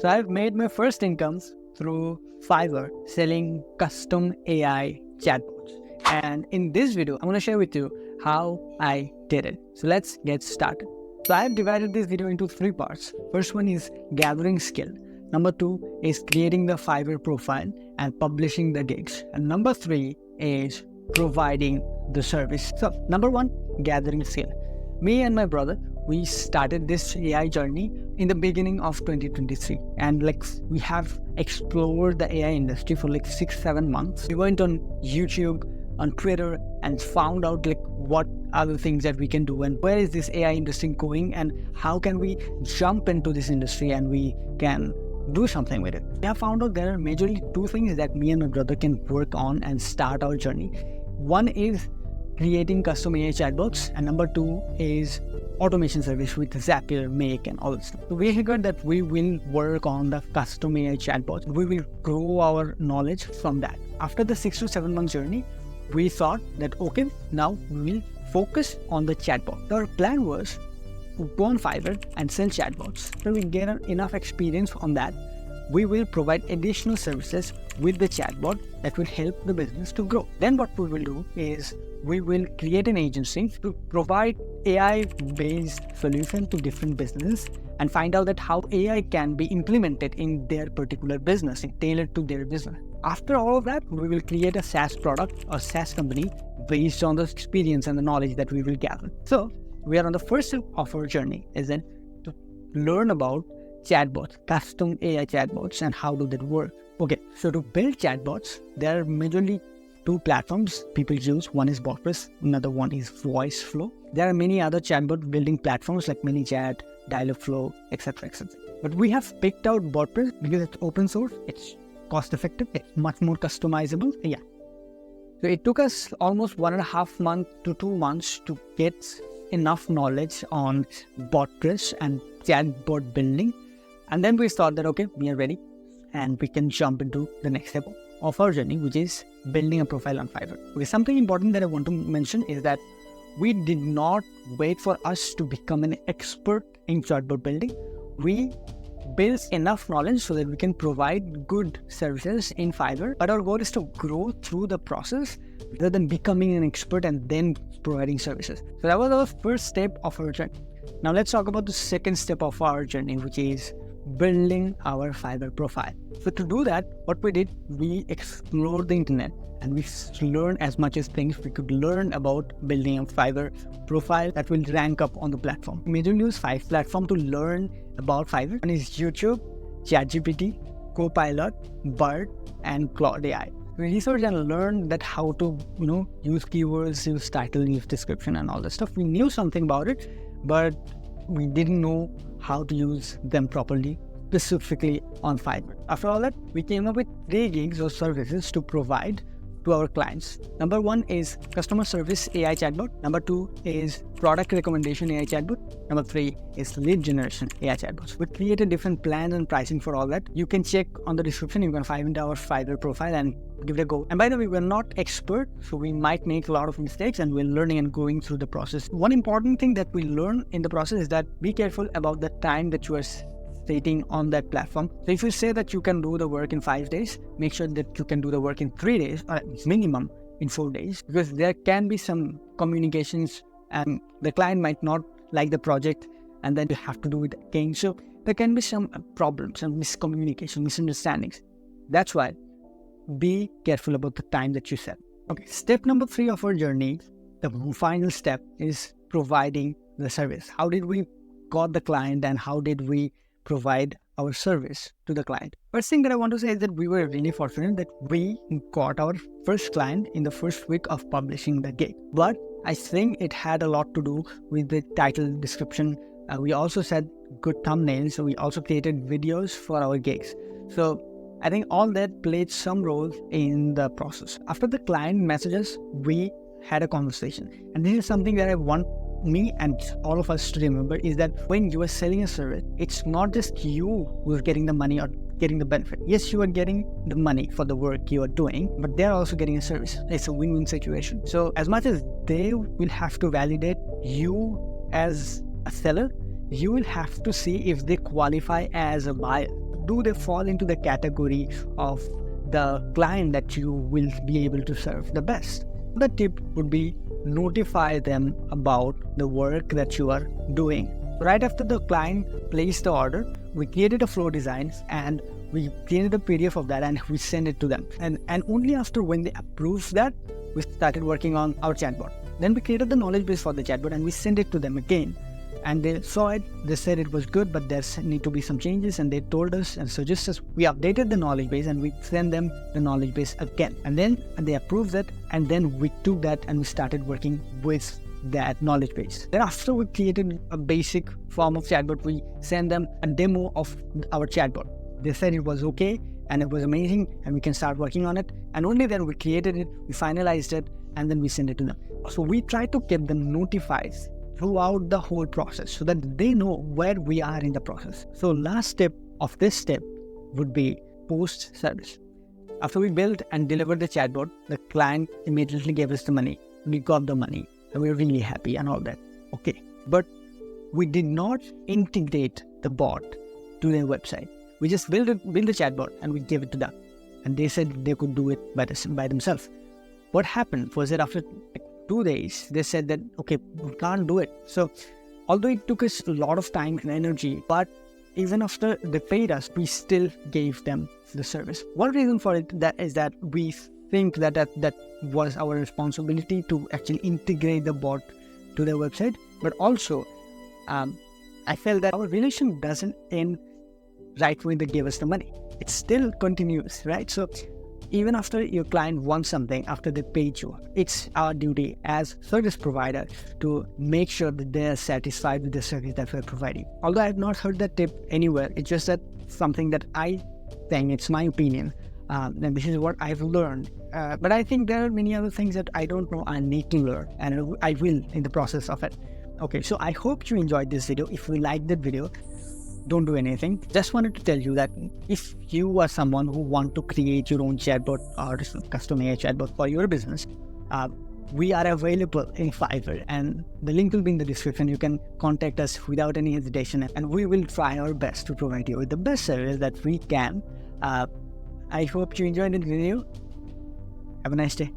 So I've made my first income through Fiverr selling custom AI chatbots. And in this video, I'm going to share with you how I did it. So let's get started. So I've divided this video into three parts. First one is gathering skill. Number two is creating the Fiverr profile and publishing the gigs. And number three is providing the service. So number one, gathering skill. Me and my brother, we started this AI journey in the beginning of 2023, and we have explored the AI industry for 6-7 months. We went on YouTube, on Twitter, and found out what are the things that we can do and where is this AI industry going and how can we jump into this industry and we can do something with it. We have found out there are majorly two things that me and my brother can work on and start our journey. One is creating custom AI chatbots, and number two is automation service with Zapier, Make, and all that stuff. So we figured that we will work on the custom AI chatbots. We will grow our knowledge from that. After the 6 to 7 month journey, we thought that okay, now we will focus on the chatbot. Our plan was to go on Fiverr and sell chatbots. So we get enough experience on that. We will provide additional services with the chatbot that will help the business to grow. Then what we will do is we will create an agency to provide AI-based solution to different businesses and find out that how AI can be implemented in their particular business and tailored to their business. After all of that, we will create a SaaS product or SaaS company based on the experience and the knowledge that we will gather. So we are on the first step of our journey is then to learn about chatbots, custom AI chatbots, and how do they work. Okay, so to build chatbots, there are majorly two platforms people use. One is WordPress, another one is VoiceFlow. There are many other chatbot building platforms like ManyChat, Dialogflow, etc. But we have picked out WordPress because it's open source, it's cost effective, it's much more customizable. Yeah. So it took us almost 1.5 months to 2 months to get enough knowledge on WordPress and chatbot building. And then we thought that okay, we are ready and we can jump into the next step of our journey, which is building a profile on Fiverr. Okay, something important that I want to mention is that we did not wait for us to become an expert in chatbot building. We built enough knowledge so that we can provide good services in Fiverr. But our goal is to grow through the process rather than becoming an expert and then providing services. So that was our first step of our journey. Now let's talk about the second step of our journey, which is building our Fiverr profile. So to do that, what we did, we explored the internet and we learned as much as things we could learn about building a Fiverr profile that will rank up on the platform. We majorly use 5 platforms to learn about Fiverr. One is YouTube, ChatGPT, Copilot, Bird, and Claude AI. We researched and learned that how to use keywords, use title, use description, and all that stuff. We knew something about it, but we didn't know how to use them properly, specifically on Fiverr. After all that, we came up with 3 gigs or services to provide to our clients. Number 1 is customer service AI chatbot. Number 2 is product recommendation AI chatbot. Number 3 is lead generation AI chatbots. We created different plans and pricing for all that. You can check on the description. You can find our Fiverr profile and give it a go. And by the way, we're not expert, so we might make a lot of mistakes and we're learning and going through the process. One important thing that we learn in the process is that be careful about the time that you are stating on that platform. So if you say that you can do the work in 5 days, make sure that you can do the work in 3 days or minimum in 4 days, because there can be some communications and the client might not like the project and then you have to do it again. So there can be some problems, some miscommunication, misunderstandings. That's why be careful about the time that you set. Okay, step number 3 of our journey, the final step, is providing the service. How did we got the client and how did we provide our service to the client? First thing that I want to say is that we were really fortunate that we got our first client in the first week of publishing the gig. But I think it had a lot to do with the title description. We also set good thumbnails, so we also created videos for our gigs. So I think all that played some role in the process. After the client messages, we had a conversation. And this is something that I want me and all of us to remember, is that when you are selling a service, it's not just you who are getting the money or getting the benefit. Yes, you are getting the money for the work you are doing, but they're also getting a service. It's a win-win situation. So as much as they will have to validate you as a seller, you will have to see if they qualify as a buyer. do they fall into the category of the client that you will be able to serve the best? The tip would be notify them about the work that you are doing. Right after the client placed the order, we created a flow design and we created a PDF of that and we sent it to them. And only after when they approved that, we started working on our chatbot. Then we created the knowledge base for the chatbot and we sent it to them again. And they saw it, they said it was good, but there need to be some changes, and they told us and suggested us. We updated the knowledge base and we sent them the knowledge base again. And then they approved that, and then we took that and we started working with that knowledge base. Then after we created a basic form of chatbot, we sent them a demo of our chatbot. They said it was okay and it was amazing and we can start working on it. And only then we created it, we finalized it, and then we sent it to them. So we try to keep them notified throughout the whole process so that they know where we are in the process. So last step of this step would be post-service. After we built and delivered the chatbot, the client immediately gave us the money. We got the money and we were really happy and all that. Okay, but we did not integrate the bot to their website. We just built the chatbot and we gave it to them. And they said they could do it by themselves. What happened was that after 2 days, they said that, okay, we can't do it. So although it took us a lot of time and energy, but even after they paid us, we still gave them the service. One reason for it is that we think that was our responsibility to actually integrate the bot to their website. But also, I felt that our relation doesn't end right when they gave us the money. It still continues, right? So even after your client wants something, after they paid you, it's our duty as service provider to make sure that they're satisfied with the service that we're providing. Although I have not heard that tip anywhere, it's just that something that I think, it's my opinion, and this is what I've learned. But I think there are many other things that I don't know I need to learn, and I will in the process of it. Okay, so I hope you enjoyed this video. If you liked that video, don't do anything. Just wanted to tell you that if you are someone who want to create your own chatbot or custom AI chatbot for your business, we are available in Fiverr, and the link will be in the description. You can contact us without any hesitation, and we will try our best to provide you with the best service that we can. I hope you enjoyed the video. Have a nice day.